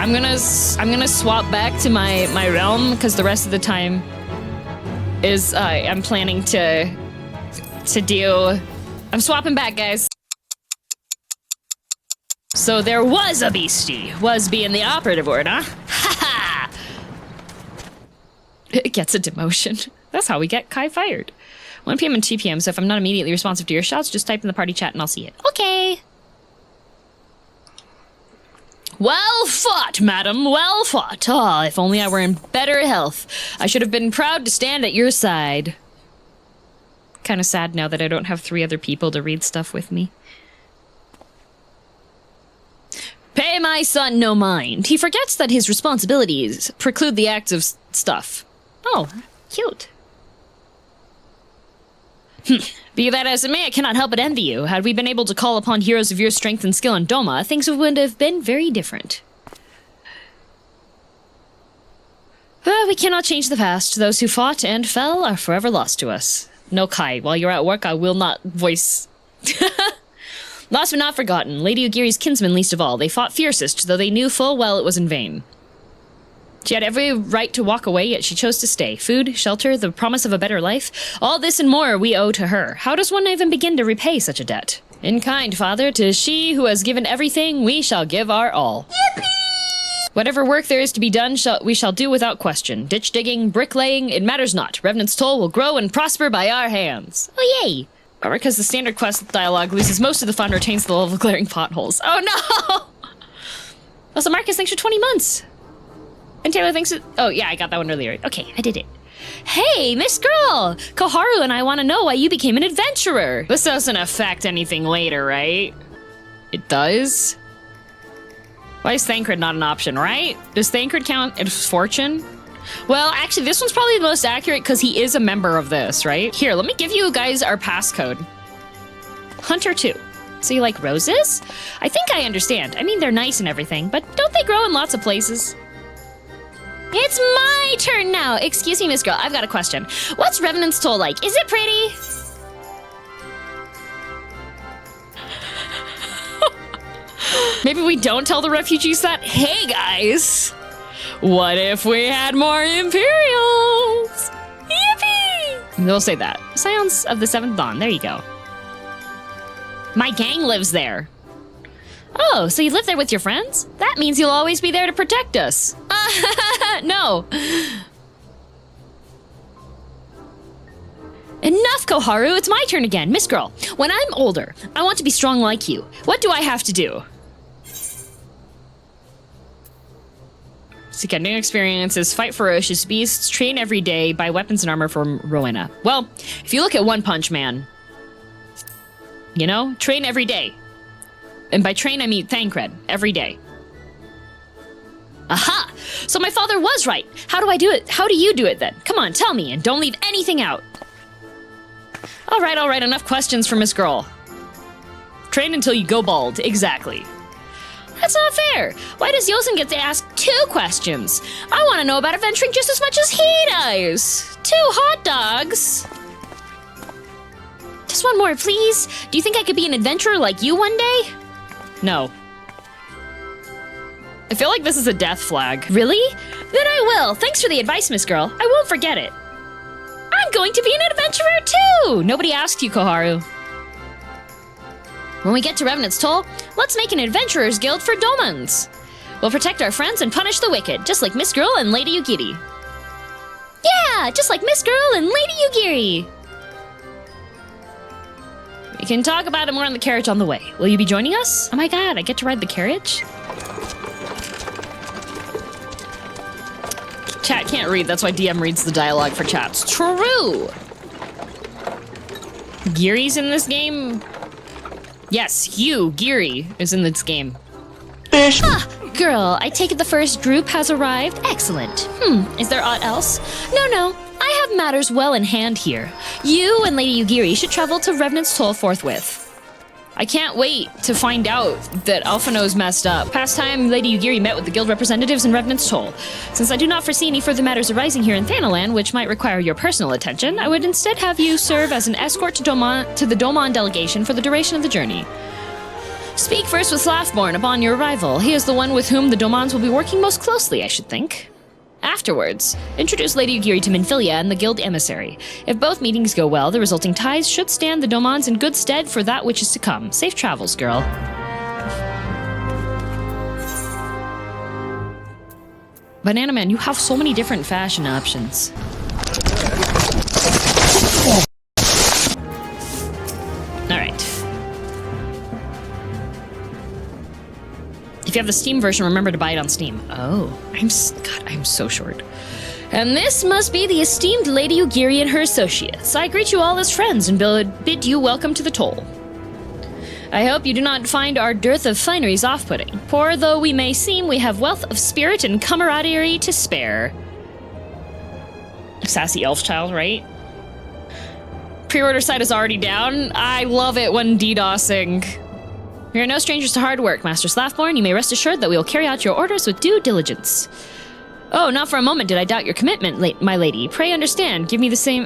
I'm gonna swap back to my realm because the rest of the time is I'm planning to do. I'm swapping back, guys. So there was a beastie. Was being the operative word, huh? Ha ha! It gets a demotion. That's how we get Kai fired. 1 p.m. and 2 p.m. So if I'm not immediately responsive to your shouts, just type in the party chat and I'll see it. Okay. Well fought, madam, well fought. Ah, if only I were in better health. I should have been proud to stand at your side. Kind of sad now that I don't have 3 other people to read stuff with me. Pay my son no mind. He forgets that his responsibilities preclude the acts of stuff. Oh, cute. Be that as it may, I cannot help but envy you. Had we been able to call upon heroes of your strength and skill in Doma, things would have been very different. But we cannot change the past. Those who fought and fell are forever lost to us. No, Kai, while you're at work, I will not voice... Lost but not forgotten. Lady Ugiri's kinsmen least of all. They fought fiercest, though they knew full well it was in vain. She had every right to walk away, yet she chose to stay. Food, shelter, the promise of a better life. All this and more we owe to her. How does one even begin to repay such a debt? In kind, father, to she who has given everything, we shall give our all. Yippee! Whatever work there is to be done, we shall do without question. Ditch digging, bricklaying, it matters not. Revenant's Toll will grow and prosper by our hands. Oh, yay! However, because the standard quest dialogue loses most of the fun, retains the level of glaring potholes. Oh, no! Also, Marcus, thanks for 20 months. And Taylor thinks oh yeah, I got that one earlier. Okay, I did it. Hey, Miss Girl! Koharu and I want to know why you became an adventurer. This doesn't affect anything later, right? It does? Why is Thancred not an option, right? Does Thancred count as fortune? Well, actually, this one's probably the most accurate because he is a member of this, right? Here, let me give you guys our passcode. Hunter 2. So you like roses? I think I understand. I mean, they're nice and everything, but don't they grow in lots of places? It's my turn now! Excuse me, Miss Girl, I've got a question. What's Revenant's Toll like? Is it pretty? Maybe we don't tell the refugees that? Hey, guys! What if we had more Imperials? Yippee! They'll say that. Scions of the 7th Dawn, there you go. My gang lives there. Oh, so you live there with your friends? That means you'll always be there to protect us. No. Enough, Koharu. It's my turn again. Miss Girl, when I'm older, I want to be strong like you. What do I have to do? Seek new experiences, fight ferocious beasts, train every day, buy weapons and armor from Rowena. Well, if you look at One Punch Man, you know, train every day. And by train, I mean Thancred, every day. Aha! So my father was right. How do I do it? How do you do it then? Come on, tell me, and don't leave anything out. All right, enough questions for Miss Girl. Train until you go bald, exactly. That's not fair. Why does Yosen get to ask 2 questions? I want to know about adventuring just as much as he does. 2 hot dogs. Just one more, please. Do you think I could be an adventurer like you one day? No. I feel like this is a death flag. Really? Then I will. Thanks for the advice, Miss Girl. I won't forget it. I'm going to be an adventurer too! Nobody asked you, Koharu. When we get to Revenant's Toll, let's make an adventurer's guild for Domans. We'll protect our friends and punish the wicked, just like Miss Girl and Lady Ugiri. Yeah, just like Miss Girl and Lady Ugiri. We can talk about it more on the carriage on the way. Will you be joining us? Oh my god, I get to ride the carriage? Chat can't read, that's why DM reads the dialogue for chats. True! Giri's in this game? Yes, Giri, is in this game. Fish! Ah, girl, I take it the first group has arrived? Excellent. Is there aught else? No, I have matters well in hand here. You and Lady Ugiri should travel to Revenant's Toll forthwith. I can't wait to find out that Alphino's messed up. Past time, Lady Ugiri met with the guild representatives in Revenant's Toll. Since I do not foresee any further matters arising here in Thanalan, which might require your personal attention, I would instead have you serve as an escort to the Domon delegation for the duration of the journey. Speak first with Slaffborn upon your arrival. He is the one with whom the Domans will be working most closely, I should think. Afterwards, introduce Lady Ugiri to Minfilia and the guild emissary. If both meetings go well, the resulting ties should stand the Domans in good stead for that which is to come. Safe travels, girl. Banana Man, you have so many different fashion options. Alright. If you have the Steam version, remember to buy it on Steam. Oh, I'm so short. And this must be the esteemed Lady Ugiri and her associates. I greet you all as friends and bid you welcome to the toll. I hope you do not find our dearth of fineries off-putting. Poor though we may seem, we have wealth of spirit and camaraderie to spare. Sassy elf child, right? Pre-order site is already down. I love it when DDoSing. We are no strangers to hard work, Master Slaffborn. You may rest assured that we will carry out your orders with due diligence. Oh, not for a moment did I doubt your commitment, my lady. Pray understand,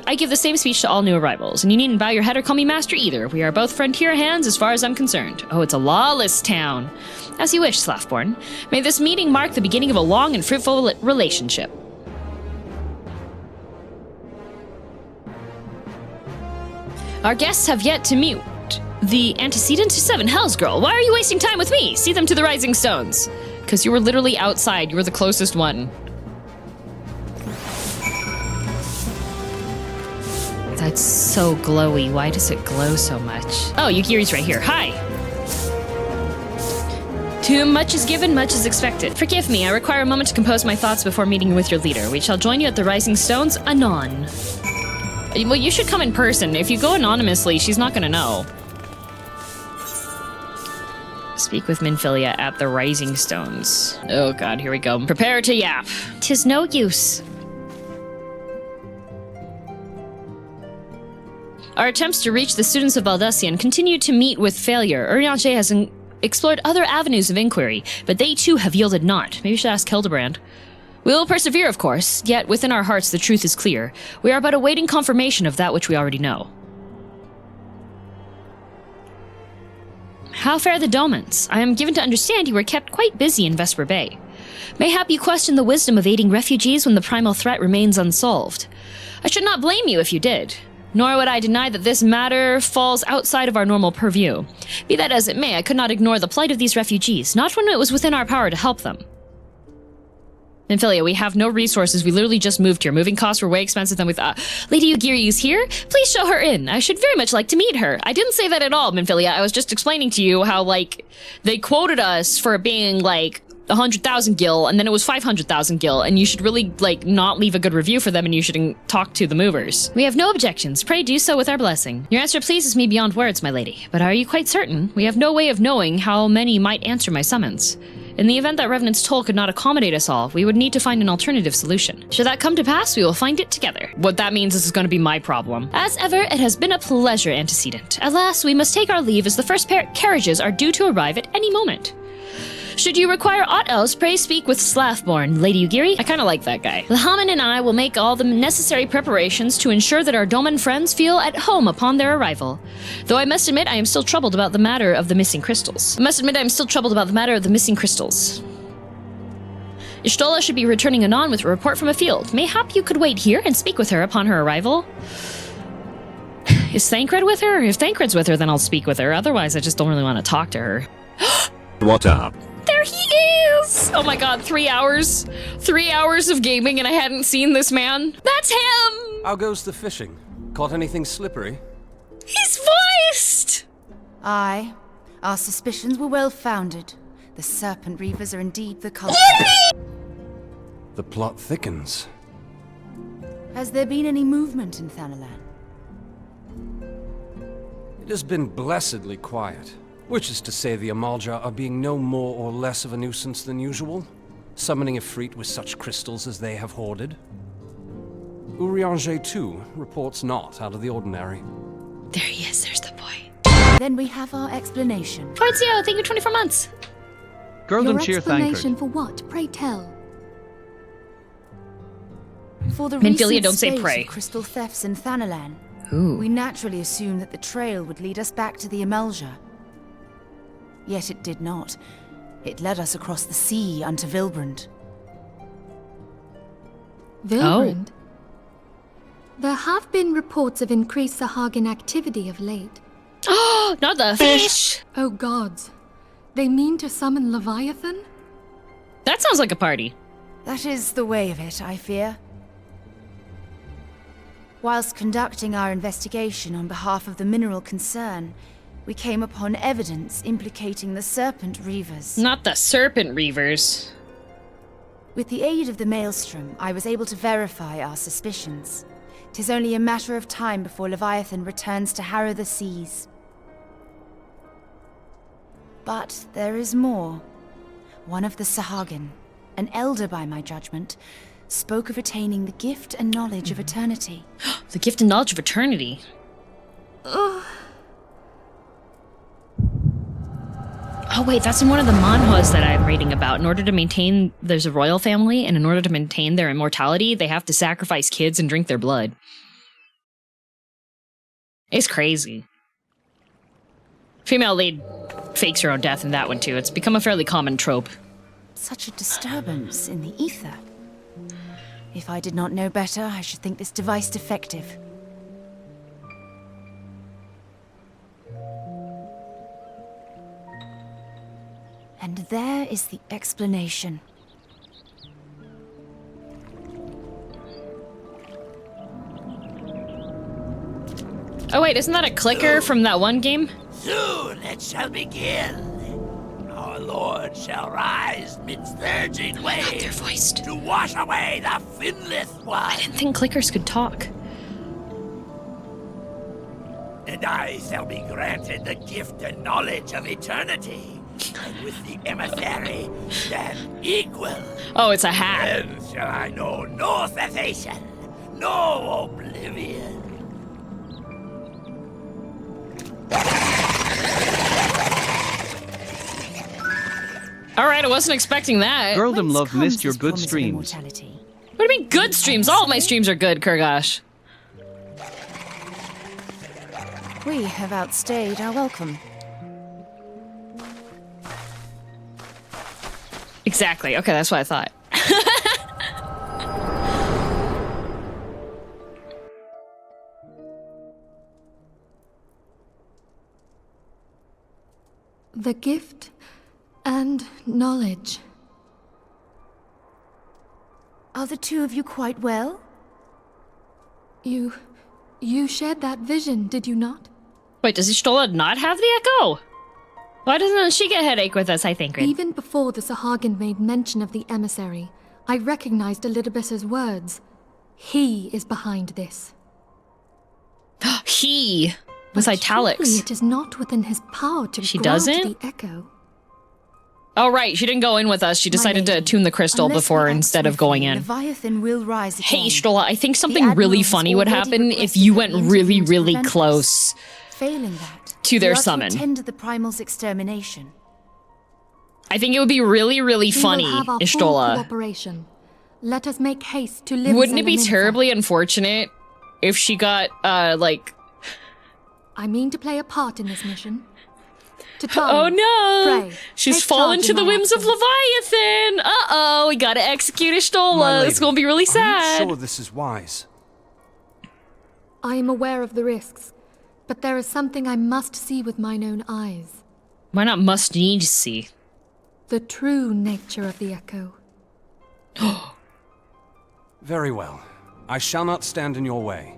I give the same speech to all new arrivals, and you needn't bow your head or call me master either. We are both frontier hands as far as I'm concerned. Oh, it's a lawless town. As you wish, Slaffborn. May this meeting mark the beginning of a long and fruitful relationship. Our guests have yet to meet the antecedent to 7 Hells Girl. Why are you wasting time with me? See them to the Rising Stones. Because you were literally outside. You were the closest one. That's so glowy. Why does it glow so much? Oh, Yukiri's right here. Hi. To whom much is given, much is expected. Forgive me, I require a moment to compose my thoughts before meeting with your leader. We shall join you at the Rising Stones anon. Well, you should come in person. If you go anonymously, she's not gonna know. Speak with Minfilia at the Rising Stones. Oh god, here we go. Prepare to yap. 'Tis no use. Our attempts to reach the students of Baldesion continue to meet with failure. Urianger has explored other avenues of inquiry, but they too have yielded naught. Maybe we should ask Hildebrand. We will persevere, of course, yet within our hearts the truth is clear. We are but awaiting confirmation of that which we already know. How fare the Domans? I am given to understand you were kept quite busy in Vesper Bay. Mayhap you question the wisdom of aiding refugees when the primal threat remains unsolved. I should not blame you if you did. Nor would I deny that this matter falls outside of our normal purview. Be that as it may, I could not ignore the plight of these refugees, not when it was within our power to help them. Minfilia, we have no resources. We literally just moved here. Moving costs were way expensive than we thought. Lady Ugiri is here? Please show her in. I should very much like to meet her. I didn't say that at all, Minfilia. I was just explaining to you how, like, they quoted us for being, like, 100,000 gil, and then it was 500,000 gil, and you should really, like, not leave a good review for them, and you should talk to the movers. We have no objections. Pray do so with our blessing. Your answer pleases me beyond words, my lady. But are you quite certain? We have no way of knowing how many might answer my summons. In the event that Revenant's toll could not accommodate us all, we would need to find an alternative solution. Should that come to pass, we will find it together. What that means is this is going to be my problem. As ever, it has been a pleasure, Antecedent. Alas, we must take our leave as the first carriages are due to arrive at any moment. Should you require aught else, pray speak with Slaffborn, Lady Ugiri. I kind of like that guy. Lahaman and I will make all the necessary preparations to ensure that our Doman friends feel at home upon their arrival. Though I must admit I am still troubled about the matter of the missing crystals. Ishtola should be returning anon with a report from a field. Mayhap you could wait here and speak with her upon her arrival. Is Thancred with her? If Thancred's with her, then I'll speak with her. Otherwise, I just don't really want to talk to her. What up? There he is! Oh my god, 3 hours. 3 hours of gaming and I hadn't seen this man. That's him! How goes the fishing? Caught anything slippery? He's voiced! Aye. Our suspicions were well founded. The Serpent Reavers are indeed the culprit. The plot thickens. Has there been any movement in Thanalan? It has been blessedly quiet. Which is to say the Amalja are being no more or less of a nuisance than usual, summoning a Efreet with such crystals as they have hoarded. Urianger, too, reports not out of the ordinary. There he is, there's the boy. Then we have our explanation. Forzio, thank you 24 months. Girldom Your cheer explanation Thancred. for what? Pray tell. For the Minfilia, recent don't say spate pray. of crystal thefts in Thanalan, Ooh. we naturally assumed that the trail would lead us back to the Amalja. Yet it did not. It led us across the sea unto Vilbrand. Vilbrand? There have been reports of increased Sahagin activity of late. Oh, not the fish! Oh gods. They mean to summon Leviathan? That sounds like a party. That is the way of it, I fear. Whilst conducting our investigation on behalf of the mineral concern, we came upon evidence implicating the Serpent Reavers. Not the Serpent Reavers. With the aid of the Maelstrom, I was able to verify our suspicions. 'Tis only a matter of time before Leviathan returns to harrow the seas. But there is more. One of the Sahagin, an elder by my judgment, spoke of attaining the gift and knowledge of eternity. The gift and knowledge of eternity. Oh wait, that's in one of the manhwas that I'm reading about. In order to maintain, there's a royal family, and in order to maintain their immortality, they have to sacrifice kids and drink their blood. It's crazy. Female lead fakes her own death in that one too. It's become a fairly common trope. Such a disturbance in the ether. If I did not know better, I should think this device defective. And there is the explanation. Oh wait, isn't that a clicker from that one game? Soon it shall begin. Our Lord shall rise midst surging They're waves voiced. to wash away the finless one. I didn't think clickers could talk. And I shall be granted the gift and knowledge of eternity. And with the emissary stand equal. Oh, it's a hat. Then shall I know no cessation, no oblivion. Alright, I wasn't expecting that. Girldom Whence Love comes missed your this good promise of streams. immortality? What do you mean good streams? All of my streams are good, Kurgosh. We have outstayed our welcome. Exactly. Okay, that's what I thought. The gift and knowledge. Are the two of you quite well? You shared that vision, did you not? Wait, does Ishtola not have the echo? Why doesn't she get a headache with us, I think? Even before the Sahagin made mention of the emissary, I recognized Elidibus's words. He is behind this. He with But italics. surely it is not within his power to She grant doesn't? the echo. Oh right, she didn't go in with us. She decided to lady, attune the crystal unless before we act instead of going swiftly, in. Leviathan will rise again. Hey, Ishtola, I think something Admiral really has funny would already happen if requested you that went we really, intervene to really prevent this. close. Failing that, to their we are summon. To attend to the primal's extermination. I think it would be really, really We funny, will have our full Ishtola. cooperation. Let us make haste to live. Wouldn't it be terribly unfortunate if she got, like... I mean to play a part in this mission. To Oh no! Pray, She's take fallen charge to in the my whims of absence. Leviathan! Uh-oh, we gotta execute My Ishtola. lady, It's gonna be really Are you sad. sure this is wise? I am aware of the risks, but there is something I must see with mine own eyes. Why not must needs see? The true nature of the echo. Very well. I shall not stand in your way.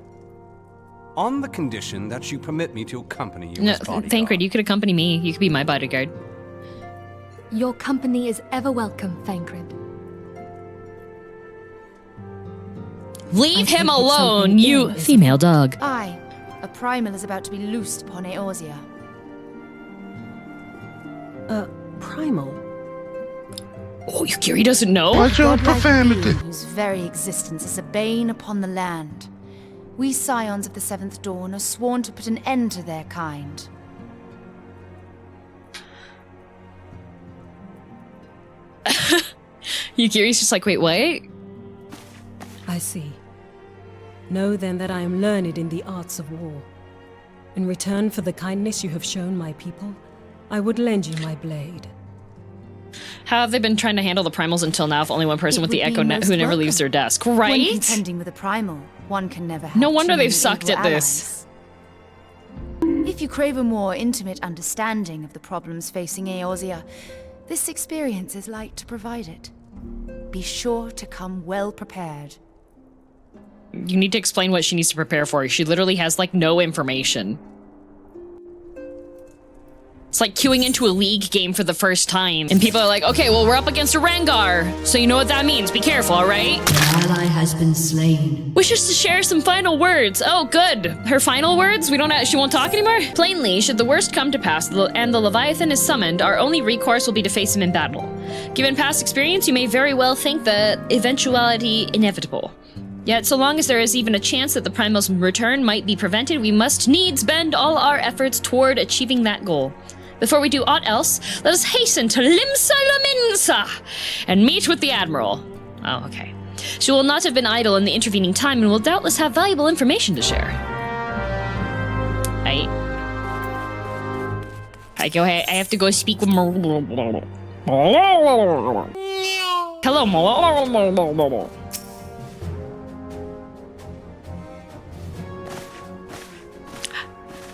On the condition that you permit me to accompany you No, as bodyguard. Thancred, you could accompany me. You could be my bodyguard. Your company is ever welcome, Thancred. Leave think him it's alone, something you ill, isn't female dog. Aye, a primal is about to be loosed upon Eorzea. Primal. Oh, Yukiri doesn't know? Watch your Godlike profanity. being whose very existence is a bane upon the land. We scions of the Seventh Dawn are sworn to put an end to their kind. Yukiri's just like, wait, what? I see. Know then that I am learned in the arts of war. In return for the kindness you have shown my people, I would lend you my blade. How have they been trying to handle the primals until now if only one person It with the would be echo net who most never welcome. leaves their desk, When right? contending with a primal, one can never have No wonder too they've many sucked able at this. allies. If you crave a more intimate understanding of the problems facing Eorzea, this experience is like to provide it. Be sure to come well prepared. You need to explain what she needs to prepare for. She literally has, like, no information. It's like queuing into a league game for the first time. And people are like, okay, well, we're up against a Rengar. So you know what that means. Be careful, all right? An ally has been slain. Wishes to share some final words. Oh, good. Her final words? She won't talk anymore? Plainly, should the worst come to pass and the Leviathan is summoned, our only recourse will be to face him in battle. Given past experience, you may very well think the eventuality inevitable. Yet, so long as there is even a chance that the Primal's return might be prevented, we must needs bend all our efforts toward achieving that goal. Before we do aught else, let us hasten to Limsa Laminsa and meet with the Admiral. Oh, okay. She will not have been idle in the intervening time and will doubtless have valuable information to share. I go ahead. I have to go speak with Hello.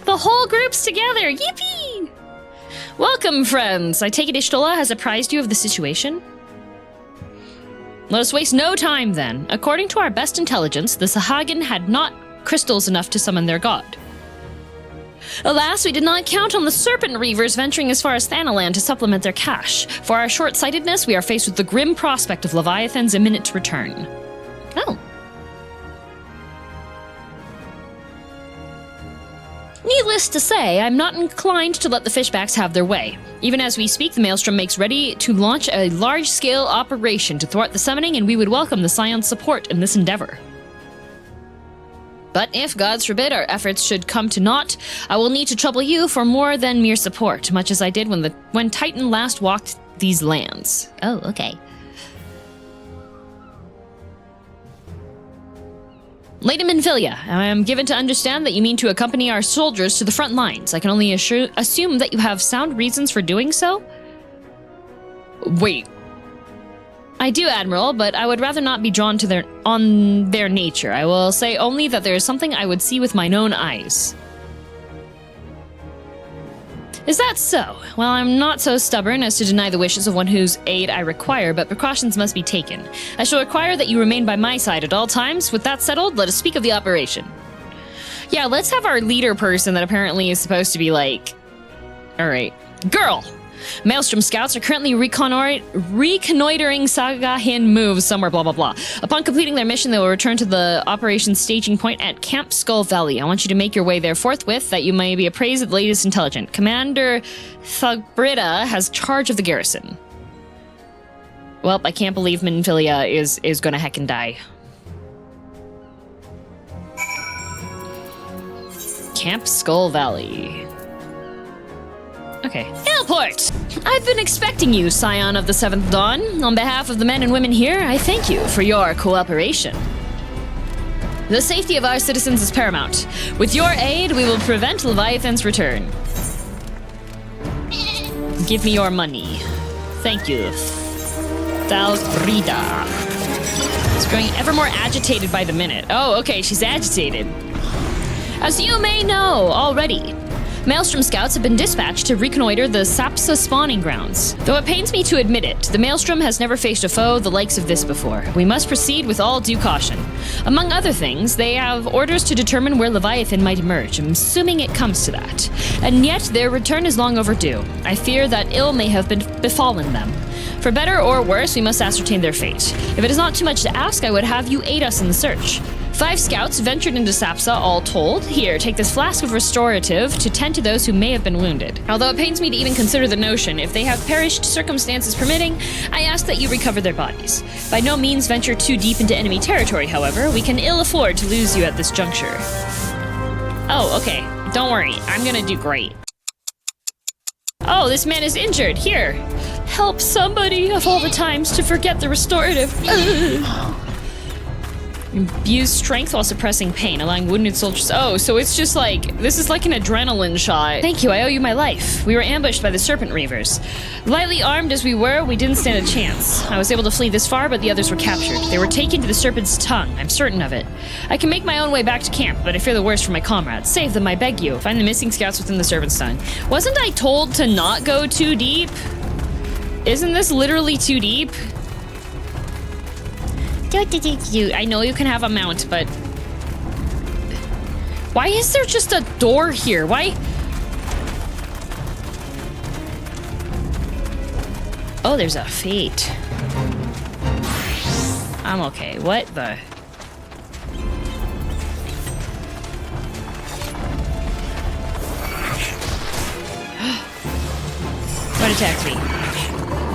The whole group's together! Yippee! Welcome, friends! I take it Ishtola has apprised you of the situation? Let us waste no time, then. According to our best intelligence, the Sahagin had not crystals enough to summon their god. Alas, we did not count on the Serpent Reavers venturing as far as Thanalan to supplement their cache. For our short-sightedness, we are faced with the grim prospect of Leviathan's imminent return. Oh. Needless to say, I'm not inclined to let the fishbacks have their way. Even as we speak, the Maelstrom makes ready to launch a large-scale operation to thwart the summoning, and we would welcome the Scion's support in this endeavor. But if, gods forbid, our efforts should come to naught, I will need to trouble you for more than mere support, much as I did when Titan last walked these lands. Oh, okay. Lady Minfilia, I am given to understand that you mean to accompany our soldiers to the front lines. I can only assume that you have sound reasons for doing so? Wait. I do, Admiral, but I would rather not be drawn to their nature. I will say only that there is something I would see with mine own eyes. Is that so? Well, I'm not so stubborn as to deny the wishes of one whose aid I require, but precautions must be taken. I shall require that you remain by my side at all times. With that settled, let us speak of the operation. Yeah, let's have our leader person that apparently is supposed to be like... Alright. Girl! Maelstrom scouts are currently reconnoitering Sagahin moves somewhere, blah blah blah. Upon completing their mission, they will return to the operations staging point at Camp Skull Valley. I want you to make your way there forthwith, that you may be appraised of the latest intelligence. Commander Thugbrida has charge of the garrison. Well, I can't believe Minfilia is gonna heckin' die. Camp Skull Valley. Okay. Hillport! I've been expecting you, Scion of the Seventh Dawn. On behalf of the men and women here, I thank you for your cooperation. The safety of our citizens is paramount. With your aid, we will prevent Leviathan's return. Give me your money. Thank you. Thalbrida. It's growing ever more agitated by the minute. Oh, okay, she's agitated. As you may know already, Maelstrom scouts have been dispatched to reconnoiter the Sapsa spawning grounds. Though it pains me to admit it, the Maelstrom has never faced a foe the likes of this before. We must proceed with all due caution. Among other things, they have orders to determine where Leviathan might emerge, I'm assuming it comes to that. And yet, their return is long overdue. I fear that ill may have befallen them. For better or worse, we must ascertain their fate. If it is not too much to ask, I would have you aid us in the search. 5 scouts ventured into Sapsa, all told. Here, take this flask of restorative to tend to those who may have been wounded. Although it pains me to even consider the notion, if they have perished, circumstances permitting, I ask that you recover their bodies. By no means venture too deep into enemy territory, however. We can ill afford to lose you at this juncture. Oh, okay. Don't worry. I'm gonna do great. Oh, this man is injured. Here. Help somebody of all the times to forget the restorative. Use strength while suppressing pain, allowing wounded soldiers. Oh, so it's just like, this is like an adrenaline shot. Thank you, I owe you my life. We were ambushed by the Serpent Reavers. Lightly armed as we were, we didn't stand a chance. I was able to flee this far, but the others were captured. They were taken to the Serpent's tongue, I'm certain of it. I can make my own way back to camp, but I fear the worst for my comrades. Save them, I beg you. Find the missing scouts within the Serpent's tongue. Wasn't I told to not go too deep? Isn't this literally too deep? I know you can have a mount, but why is there just a door here? Why? Oh, there's a fate. I'm okay. What the? What attacked me?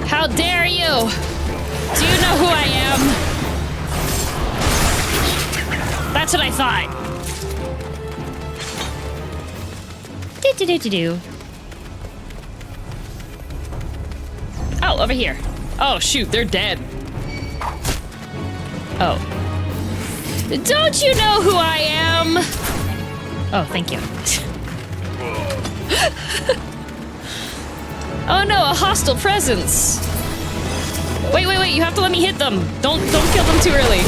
How dare you? Do you know who I am? That's what I thought. Do. Oh, over here. Oh, shoot, they're dead. Oh. Don't you know who I am? Oh, thank you. Oh no, a hostile presence. Wait, you have to let me hit them. Don't kill them too early.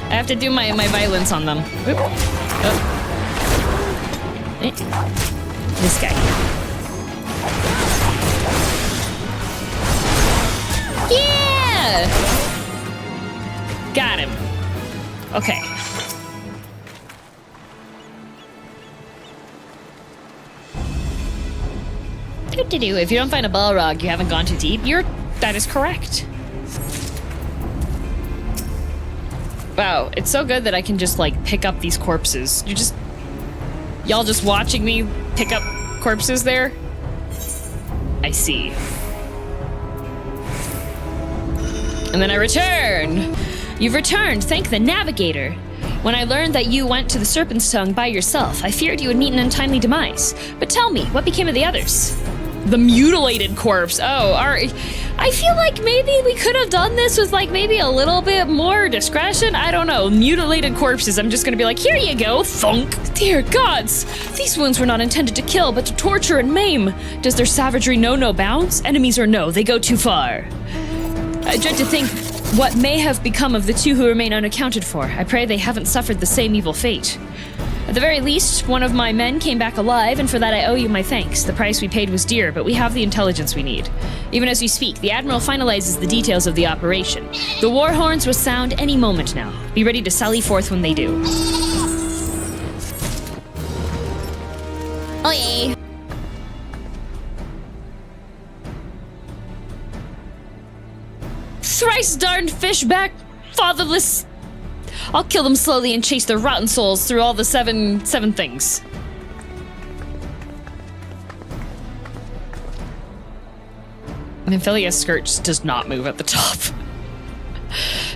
I have to do my violence on them. Oop. Oh. This guy. Yeah! Got him. Okay. If you don't find a Balrog, you haven't gone too deep. That is correct. Wow, it's so good that I can just, like, pick up these corpses. Y'all just watching me pick up corpses there? I see. And then I return! You've returned, thank the Navigator! When I learned that you went to the Serpent's Tongue by yourself, I feared you would meet an untimely demise. But tell me, what became of the others? The mutilated corpse. Oh, I feel like maybe we could have done this with, like, maybe a little bit more discretion. I don't know. Mutilated corpses. I'm just gonna be like, here you go, thunk. Dear gods, these wounds were not intended to kill, but to torture and maim. Does their savagery know no bounds? Enemies or no, they go too far. I dread to think what may have become of the two who remain unaccounted for. I pray they haven't suffered the same evil fate. At the very least, one of my men came back alive, and for that I owe you my thanks. The price we paid was dear, but we have the intelligence we need. Even as we speak, the Admiral finalizes the details of the operation. The war horns will sound any moment now. Be ready to sally forth when they do. Oye! Thrice darned fishback, fatherless... I'll kill them slowly and chase their rotten souls through all the seven things. Nymphilea's skirt just does not move at the top.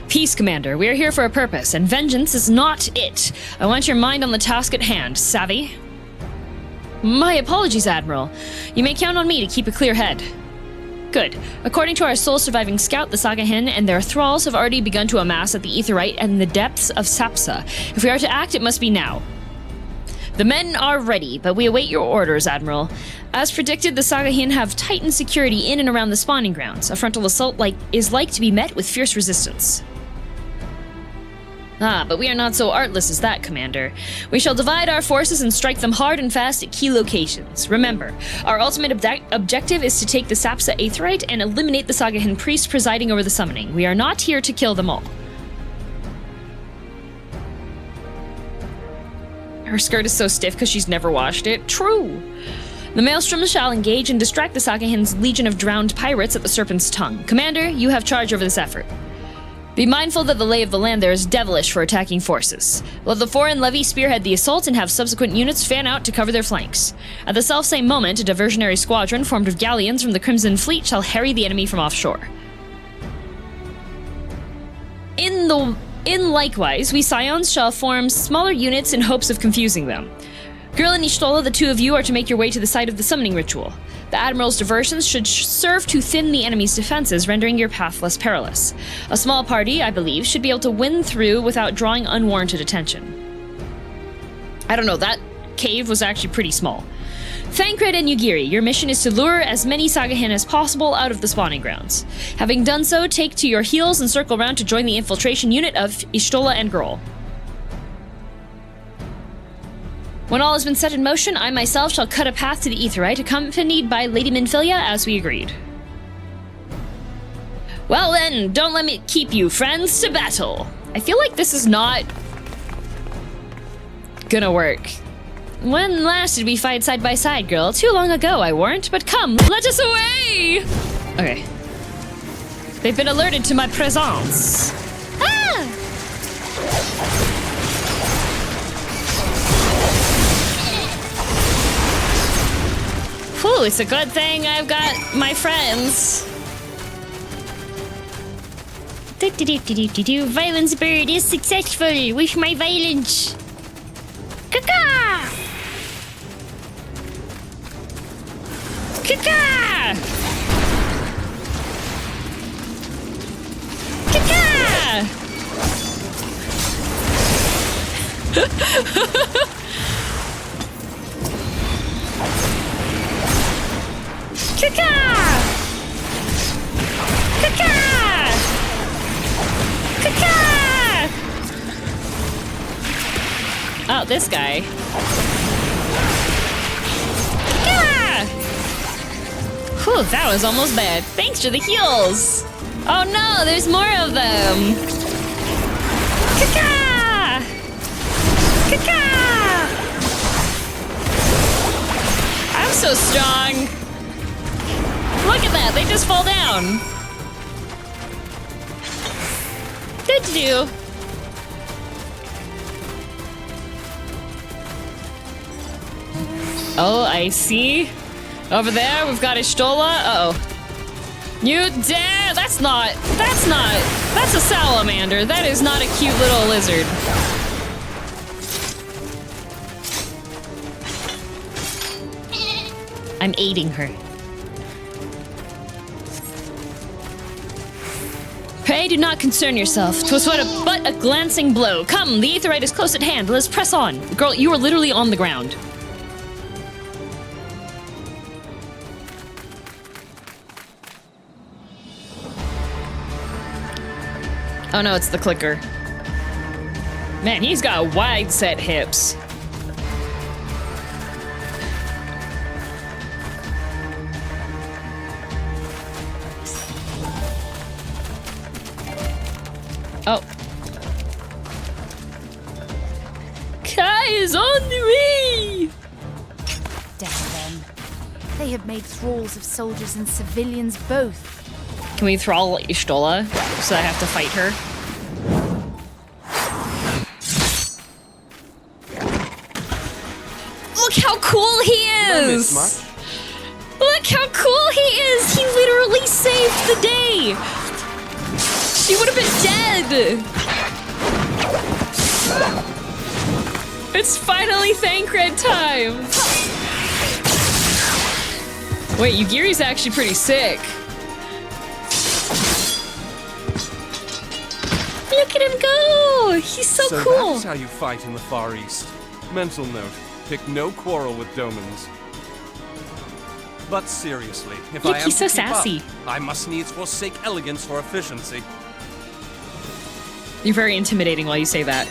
Peace, Commander. We are here for a purpose, and vengeance is not it. I want your mind on the task at hand, savvy? My apologies, Admiral. You may count on me to keep a clear head. Good. According to our sole surviving scout, the Sagahin and their thralls have already begun to amass at the Aetheryte and the depths of Sapsa. If we are to act, it must be now. The men are ready, but we await your orders, Admiral. As predicted, the Sagahin have tightened security in and around the spawning grounds. A frontal assault is like to be met with fierce resistance. Ah, but we are not so artless as that, Commander. We shall divide our forces and strike them hard and fast at key locations. Remember, our ultimate objective is to take the Sapsa Aetheryte and eliminate the Sagahin priest presiding over the summoning. We are not here to kill them all. Her skirt is so stiff because she's never washed it. True. The Maelstrom shall engage and distract the Sagahin's legion of drowned pirates at the Serpent's Tongue. Commander, you have charge over this effort. Be mindful that the lay of the land there is devilish for attacking forces. Let the foreign levy spearhead the assault and have subsequent units fan out to cover their flanks. At the selfsame moment, a diversionary squadron formed of galleons from the Crimson Fleet shall harry the enemy from offshore. In likewise, we Scions shall form smaller units in hopes of confusing them. Girl and Ishtola, the two of you are to make your way to the site of the summoning ritual. The Admiral's diversions should serve to thin the enemy's defenses, rendering your path less perilous. A small party, I believe, should be able to win through without drawing unwarranted attention. I don't know, that cave was actually pretty small. Thancred and Yugiri, your mission is to lure as many Sagahin as possible out of the spawning grounds. Having done so, take to your heels and circle around to join the infiltration unit of Ishtola and Girl. When all has been set in motion, I myself shall cut a path to the Aetheryte, accompanied by Lady Minfilia, as we agreed. Well then, don't let me keep you, friends, to battle. I feel like this is not gonna work. When last did we fight side by side, girl? Too long ago, I warrant, but come, let us away! Okay. They've been alerted to my presence. Ah! Whew, it's a good thing I've got my friends. Violence bird is successful with my violence. Kaka! Kaka! Kaka! Kaka! Kaka! Kaka! Oh, this guy. Kaka! Whew, that was almost bad. Thanks to the heals. Oh no, there's more of them. Kaka! Kaka! I'm so strong. Look at that, they just fall down. Good to do. Oh, I see. Over there, we've got Ishtola. Uh-oh. You dare! That's a salamander. That is not a cute little lizard. I'm aiding her. Pray do not concern yourself. 'Twas but a glancing blow. Come, the Aetheryte is close at hand. Let's press on. Girl, you are literally on the ground. Oh no, it's the clicker. Man, he's got wide set hips. Oh. Kai is on the way! Damn them. They have made thralls of soldiers and civilians both. Can we thrall Ishtola so I have to fight her? Look how cool he is! Look how cool he is! He literally saved the day! She would have been dead! It's finally Thancred time! Wait, Yugiri's actually pretty sick. Look at him go! He's so cool! That's how you fight in the Far East. Mental note, pick no quarrel with Domans. But seriously, if I am he's so to keep sassy. up, I must needs forsake elegance for efficiency. You're very intimidating while you say that.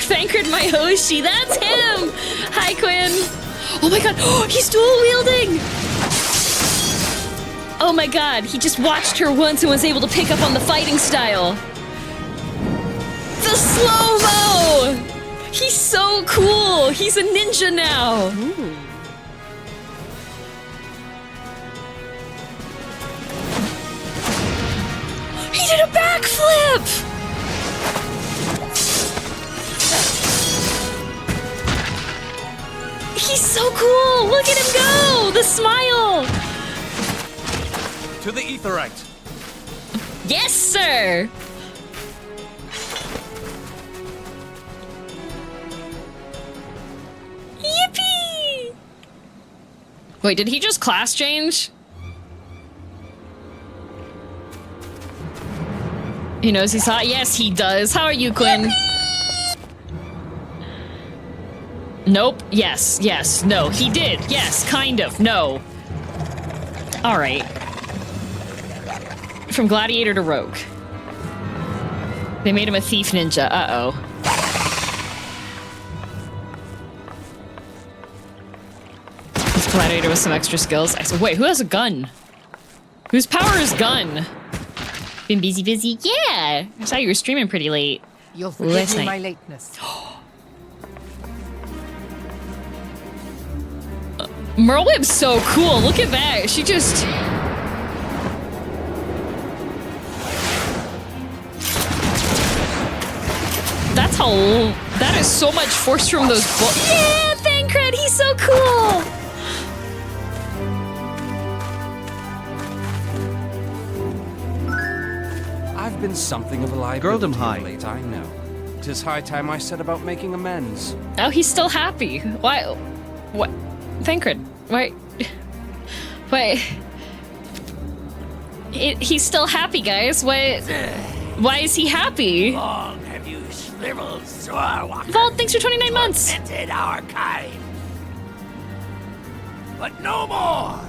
Thancred my Hoshi, that's him! Hi, Quinn! Oh my god, he's dual wielding! Oh my god, he just watched her once and was able to pick up on the fighting style. The slow-mo! He's so cool! He's a ninja now! Ooh. He did a backflip! He's so cool! Look at him go! The smile! To the Aetheryte! Yes, sir! Wait, did he just class change? He knows he's hot? Yes, he does. How are you, Quinn? Nope. Yes. Yes. No. He did. Yes. Kind of. No. Alright. From gladiator to rogue. They made him a thief ninja. Uh-oh. This gladiator with some extra skills. I said, wait, who has a gun? Whose power is gun? Been busy? Yeah! I saw you were streaming pretty late. You'll Last forgive me night. my lateness. Merle Whip's so cool. Look at that. She just... That's how... That is so much force from those bullets. Yeah, Thancred, he's so cool. I've been something of a liability Girldom high. of late, I know. 'Tis high time I set about making amends. Oh, he's still happy. Why? What? Thancred, why? Why? He's still happy, guys. What? Why is he happy? Long have you shriveled, Swordwalker. Vault, thanks for 29 months. Tormented our kind. But no more.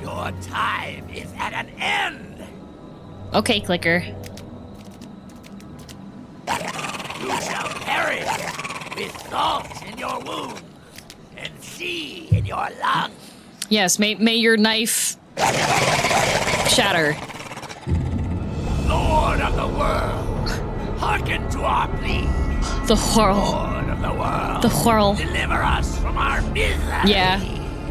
Your time is at an end. Okay, Clicker. You shall perish with salt in your wounds and sea in your lungs. Yes, may your knife shatter. Lord of the world, hearken to our plea. The whirl. Lord of the world, The whirl. deliver us from our misery. Yeah,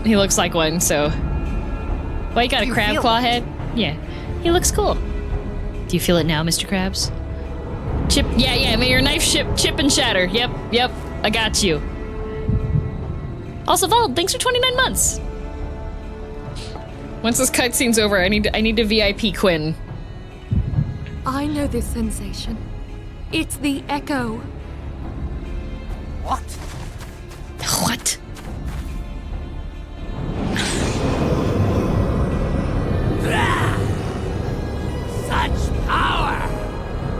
he looks like one, so. Why, you got a You crab feel claw it? head? Yeah, he looks cool. Do you feel it now, Mr. Krabs? Chip, yeah, may your knife chip and shatter. Yep, I got you. Also, Vald, thanks for 29 months. Once this cutscene's over, I need to VIP Quinn. I know this sensation. It's the echo. What? What? Such power!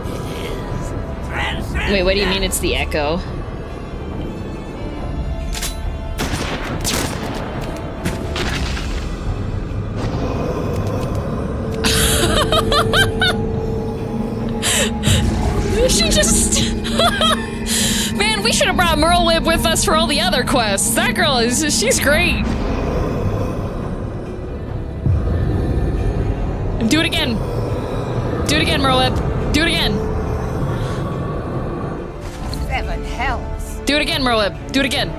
It is transcendent. Wait, what do you mean it's the echo? She just... Man, we should have brought Merle Whip with us for all the other quests. That girl she's great. Do it again. Do it again, Merle Whip. Do it again. Seven hells. Do it again, Merle Whip. Do it again.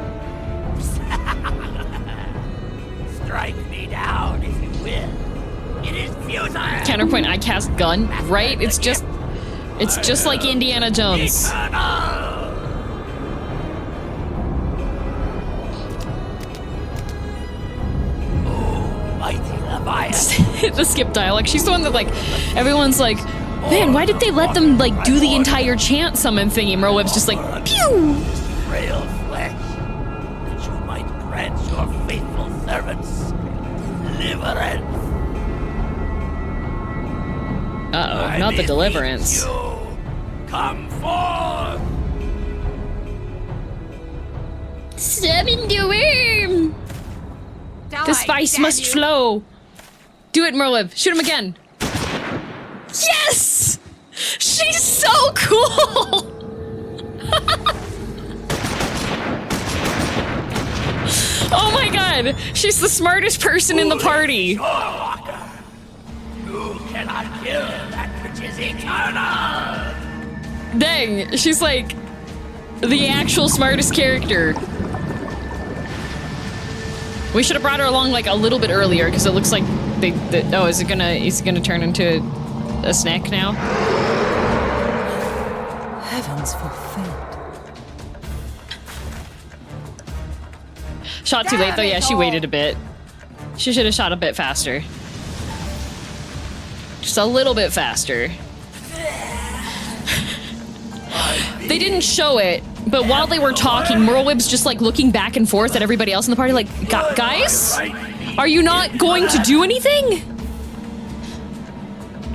Strike me down if you will. It is futile. Counterpoint, I cast gun, right? It's just like Indiana Jones. Eternal. Oh, mighty Leviathan. The skip dialogue. She's the one that, like, everyone's like, man, why did they let them, like, do the entire chant summon thingy? Merle Whip's just like, pew! Frail flesh, that you might grant your faithful servants deliverance. Uh-oh, not the deliverance. You come forth. Summon the worm! Die, The spice damn must you. flow! Do it, Merle Whip. Shoot him again. Yes! She's so cool! Oh my god! She's the smartest person in the party. Warwalker, you cannot kill that which is eternal. Dang, she's like the actual smartest character. We should have brought her along like a little bit earlier because it looks like oh, is it gonna turn into a snack now? Heavens fulfilled. Shot too late though. Yeah, she waited a bit. She should have shot a bit faster. Just a little bit faster. They didn't show it, but while they were talking, Merle Whip's just like looking back and forth at everybody else in the party, like, guys? Are you not going to do anything?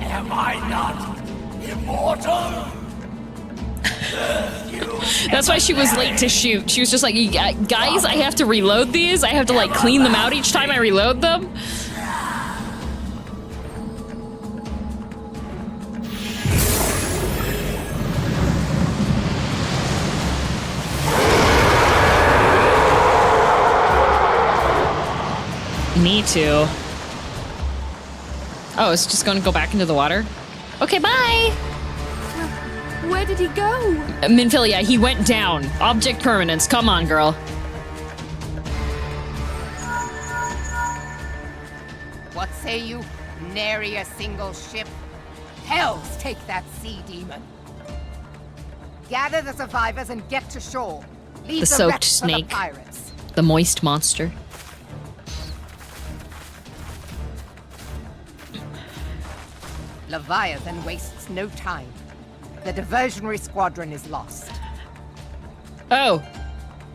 Am I not immortal? That's why she was late to shoot. She was just like, guys, I have to reload these. I have to like clean them out each time I reload them. Me too. Oh, it's just going to go back into the water? Okay, bye! Where did he go? Minfilia, he went down. Object permanence. Come on, girl. What say you? Nary a single ship? Hells take that sea demon. Gather the survivors and get to shore. Leave The the soaked rest for snake. the pirates. The moist monster. Leviathan wastes no time. The diversionary squadron is lost. Oh.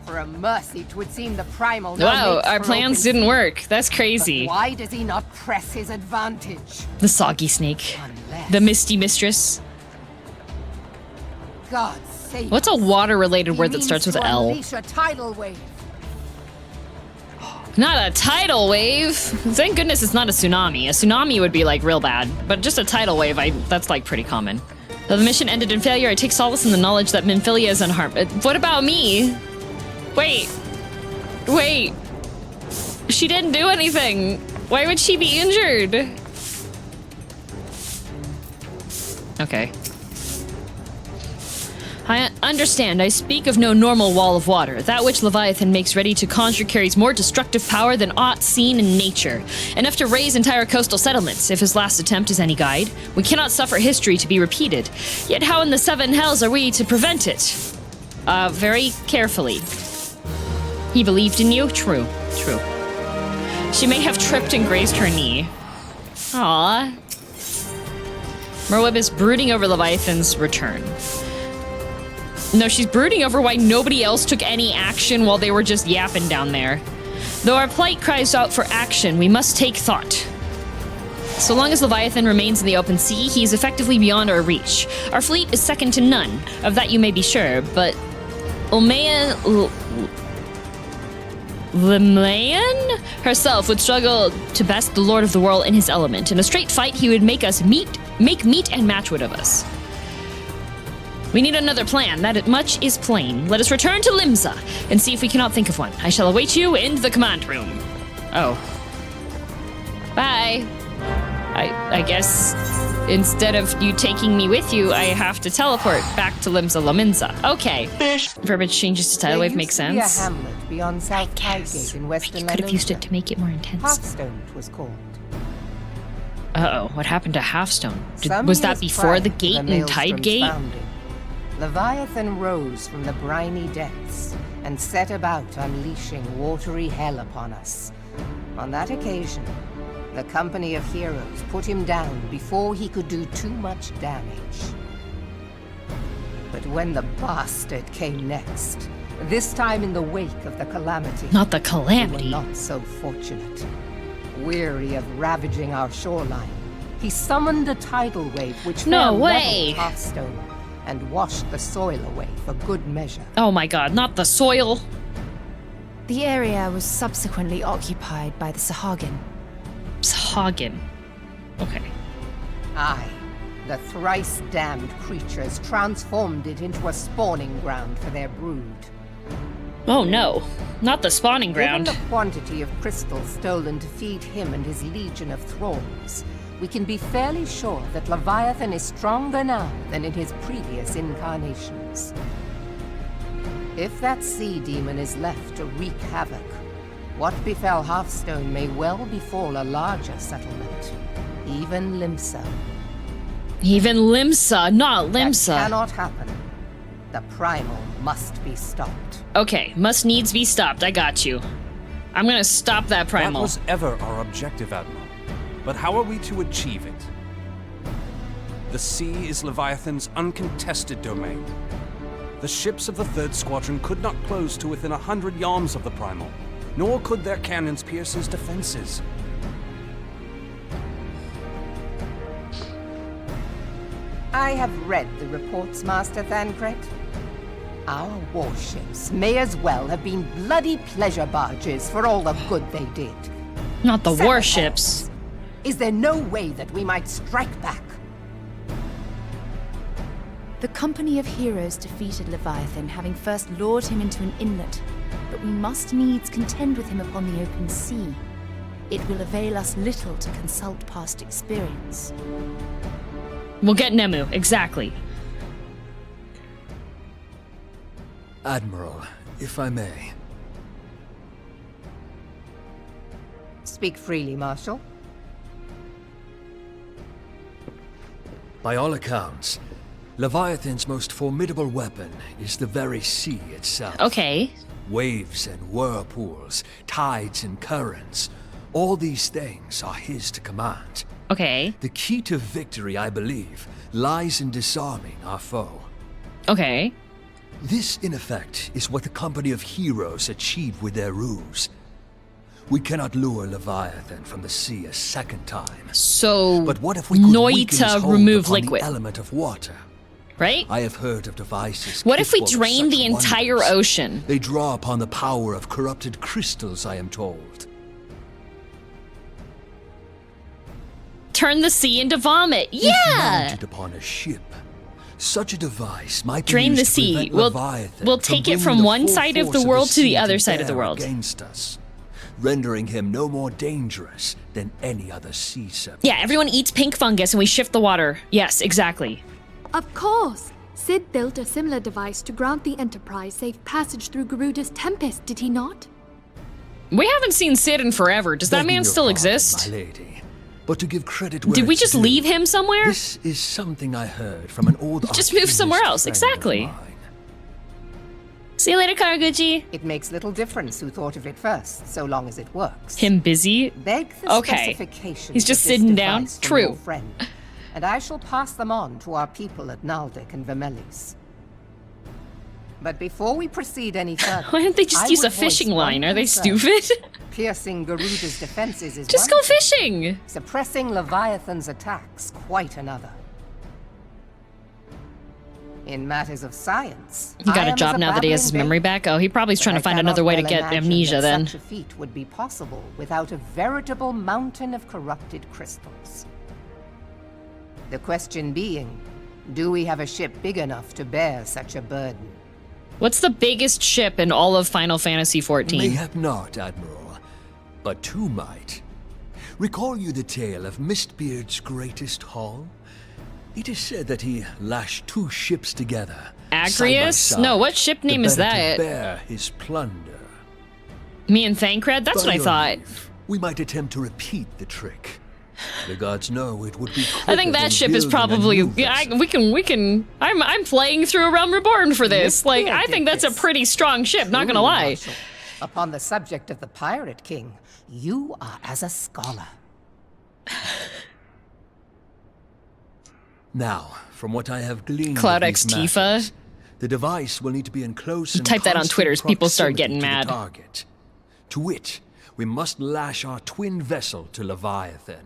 For a mercy, 'twould seem the primal now Wow, makes our for plans open didn't sea. work. That's But crazy. why does he not press his advantage? The soggy snake. Unless... The misty mistress. God save What's a us. water-related He word that means starts with to L? unleash a tidal wave. Not a tidal wave. Thank goodness it's not a tsunami. A tsunami would be like real bad, but just a tidal wave, that's like pretty common. Though the mission ended in failure, I take solace in the knowledge that Minfilia is unharmed. What about me? Wait. She didn't do anything. Why would she be injured? Okay. I understand. I speak of no normal wall of water. That which Leviathan makes ready to conjure carries more destructive power than aught seen in nature. Enough to raise entire coastal settlements, if his last attempt is any guide. We cannot suffer history to be repeated. Yet how in the seven hells are we to prevent it? Very carefully. He believed in you? True. She may have tripped and grazed her knee. Aww. Merweb is brooding over Leviathan's return. No, she's brooding over why nobody else took any action while they were just yapping down there. Though our plight cries out for action, we must take thought. So long as Leviathan remains in the open sea, he is effectively beyond our reach. Our fleet is second to none, of that you may be sure, but Limlayan herself would struggle to best the Lord of the World in his element. In a straight fight, he would make meat and matchwood of us. We need another plan, that much is plain. Let us return to Limsa and see if we cannot think of one. I shall await you in the command room. Oh. Bye. I guess instead of you taking me with you, I have to teleport back to Limsa Laminza. Okay. Verbiage changes to tidal wave makes There used sense. to be a hamlet beyond South Highgate in western Could have used it Lanosa. to make it more intense. Halfstone it was called. Uh-oh, what happened to Halfstone? Some Was that years before prior the to gate and Maelstrom's Tidegate? founding, Leviathan rose from the briny depths and set about unleashing watery hell upon us. On that occasion, the company of heroes put him down before he could do too much damage. But when the bastard came next, this time in the wake of the calamity, Not the we calamity. were not so fortunate. Weary of ravaging our shoreline, he summoned a tidal wave which No fell way. leveled Hearthstone and washed the soil away for good measure. Oh my god, not the soil. The area was subsequently occupied by the Sahagin. Sahagin. Okay. Aye, the thrice-damned creatures transformed it into a spawning ground for their brood. Oh no, not the spawning ground. Given the quantity of crystals stolen to feed him and his legion of thralls, we can be fairly sure that Leviathan is stronger now than in his previous incarnations. If that sea demon is left to wreak havoc, what befell Hearthstone may well befall a larger settlement, even Limsa. Even Limsa, not That Limsa. cannot happen. The primal must be stopped. Okay, must needs be stopped. I got you. I'm gonna stop that That primal. was ever our objective, Admiral. But how are we to achieve it? The sea is Leviathan's uncontested domain. The ships of the 3rd Squadron could not close to within 100 yards of the Primal. nor could their cannons pierce his defenses. I have read the reports, Master Thancred. Our warships may as well have been bloody pleasure barges for all the good they did. Not the Sever warships. heads. Is there no way that we might strike back? The company of heroes defeated Leviathan, having first lured him into an inlet. But we must needs contend with him upon the open sea. It will avail us little to consult past experience. We'll get Nemu, exactly. Admiral, if I may. Speak freely, Marshal. By all accounts, Leviathan's most formidable weapon is the very sea itself. Okay. Waves and whirlpools, tides and currents, all these things are his to command. Okay. The key to victory, I believe, lies in disarming our foe. Okay. This, in effect, is what the company of heroes achieved with their ruse. We cannot lure Leviathan from the sea a second time. So, But what if we could weaken his Noita hold remove upon liquid, the element of water? right? I have heard of devices. What if we capable of drain such the entire wonders. ocean? They draw upon the power of corrupted crystals, I am told. Turn the sea into vomit. If Yeah! mounted upon a ship, such a device might be Drain the used to sea. prevent We'll Leviathan take it bringing from the one full side of force the world to the sea other side of the bear world. against us, rendering him no more dangerous than any other sea serpent. Yeah, everyone eats pink fungus and we shift the water. Yes, exactly. Of course! Sid built a similar device to grant the Enterprise safe passage through Garuda's Tempest, did he not? We haven't seen Sid in forever. Does that Begging man your still pardon, exist? my lady, but to give credit where Did we it's just due, leave him somewhere? This is something I heard from an old Just move somewhere arcanist else, friend of exactly. mine. See you later, Karaguchi. It makes little difference who thought of it first, so long as it works. Him busy? Beg the Okay. specifications He's just of this sitting down. device from True. your friend, and I shall pass them on to our people at Naldic and Vermelis. But before we proceed any further, Why don't they just I use a would voice fishing one line? Are they concern. stupid? Piercing Garuda's defenses is Just one go thing, fishing. suppressing Leviathan's attacks quite another. In matters of science, He got I a am job as now that he has his babbling memory babe, back. Oh, he probably is but trying I to find cannot another way to well get imagine amnesia that then. Such a feat would be possible without a veritable mountain of corrupted crystals. The question being, do we have a ship big enough to bear such a burden? What's the biggest ship in all of Final Fantasy XIV? Mayhap not, Admiral, but two might. Recall you the tale of Mistbeard's greatest haul? It is said that he lashed two ships together. side by Agrius? side, No, what ship the name is better that? To bear his plunder. Me and Thancred? That's By what I your thought. leave, we might attempt to repeat the trick. The gods know it would be. I think that ship is probably. Yeah, we can. I'm playing through a Realm Reborn for this. Like, I think that's a pretty strong ship. Not gonna Truly, lie. Marshal, upon the subject of the Pirate King, you are as a scholar. Now, from what I have gleaned, Cloud of X these Tifa. matters, the device will need to be in close and type that on constant Twitter as people start proximity getting to the mad. target. To wit, we must lash our twin vessel to Leviathan.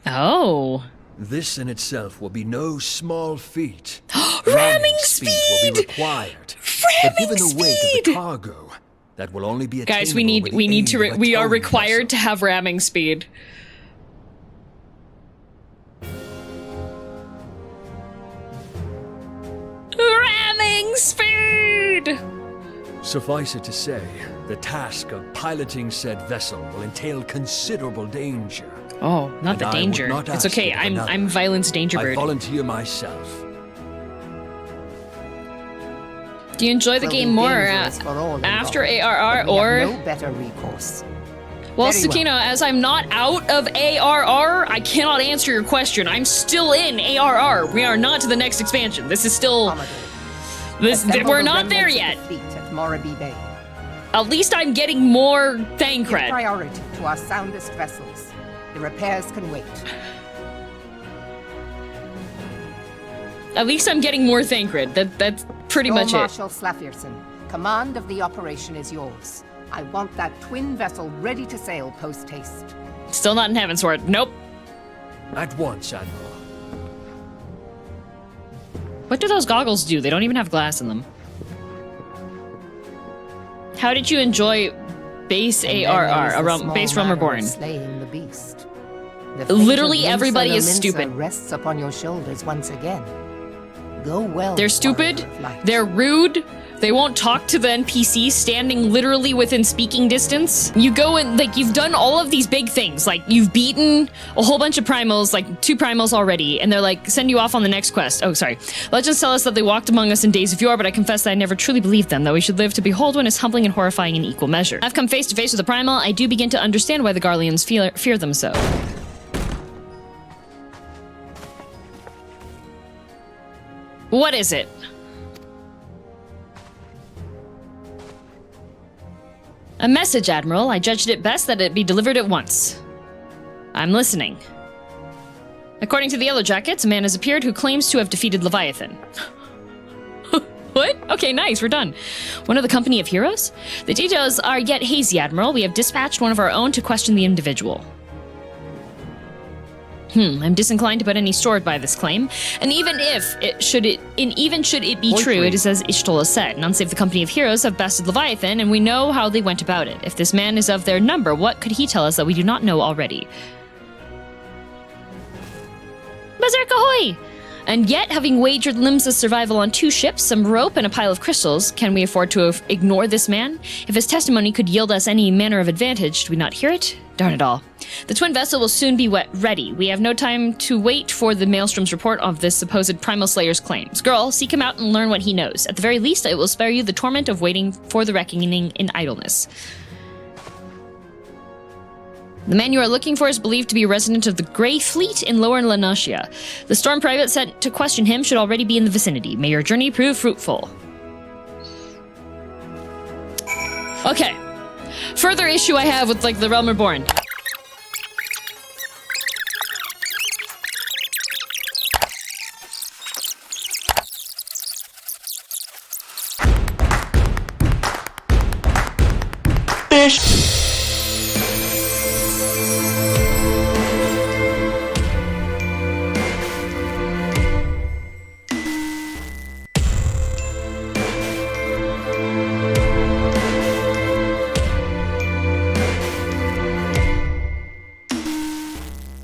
Oh. This in itself will be no small feat. Ramming will be required. But given the weight of the cargo, that will only be Guys, we attainable need with the aid of a we are towing required to vessel. have ramming speed. Ramming speed! Suffice it to say, the task of piloting said vessel will entail considerable danger. Oh, not And the I would danger. not It's ask okay. it of I'm another. Violence Danger I Bird. volunteer myself. Do you enjoy the Will game be more dangerous for all after involved, ARR but we or? have no better recourse. Well, Very well. Tsukino, as I'm not out of ARR, I cannot answer your question. I'm still in ARR. We are not to the next expansion. This is still Commodore, this. assemble We're the not there remnants yet. of the fleet at Morabee Bay. At least I'm getting more Give Thancred. priority to our soundest vessels. The repairs can wait. At least I'm getting more Thancred. That's pretty much it. Marshal Slafierson, command of the operation is yours. I want that twin vessel ready to sail post-haste. Still not in Heavensward. Nope. At once, Admiral. What do those goggles do? They don't even have glass in them. How did you enjoy base ARR, base Realm Reborn? Slaying the beast. The fate Literally of everybody is Minsa stupid. Rests upon your shoulders once again. Go well. They're stupid. warrior of light. They're rude. They won't talk to the NPC standing literally within speaking distance. You go and, like, you've done all of these big things. Like, you've beaten a whole bunch of primals, like 2 primals already, and they're like, send you off on the next quest. Oh, sorry. Legends tell us that they walked among us in days of yore, but I confess that I never truly believed them, that we should live to behold one is humbling and horrifying in equal measure. I've come face to face with a primal. I do begin to understand why the Garleans fear them so. What is it? A message, Admiral. I judged it best that it be delivered at once. I'm listening. According to the Yellow Jackets, a man has appeared who claims to have defeated Leviathan. What? Okay, nice, we're done. One of the company of heroes? The details are yet hazy, Admiral. We have dispatched one of our own to question the individual. I'm disinclined to put any store by this claim, and even should it be true, it is as Ishtola said. None save the company of heroes have bested Leviathan, and we know how they went about it. If this man is of their number, what could he tell us that we do not know already? Berserk ahoy! And yet, having wagered Limsa's survival on 2 ships, some rope, and a pile of crystals, can we afford to ignore this man? If his testimony could yield us any manner of advantage, do we not hear it? Darn it all. The twin vessel will soon be ready. We have no time to wait for the Maelstrom's report of this supposed Primal Slayer's claims. Girl, seek him out and learn what he knows. At the very least, it will spare you the torment of waiting for the reckoning in idleness. The man you are looking for is believed to be a resident of the Grey Fleet in Lower Lanasia. The Storm Private sent to question him should already be in the vicinity. May your journey prove fruitful. Okay. Further issue I have with, like, the Realm Reborn. Fish!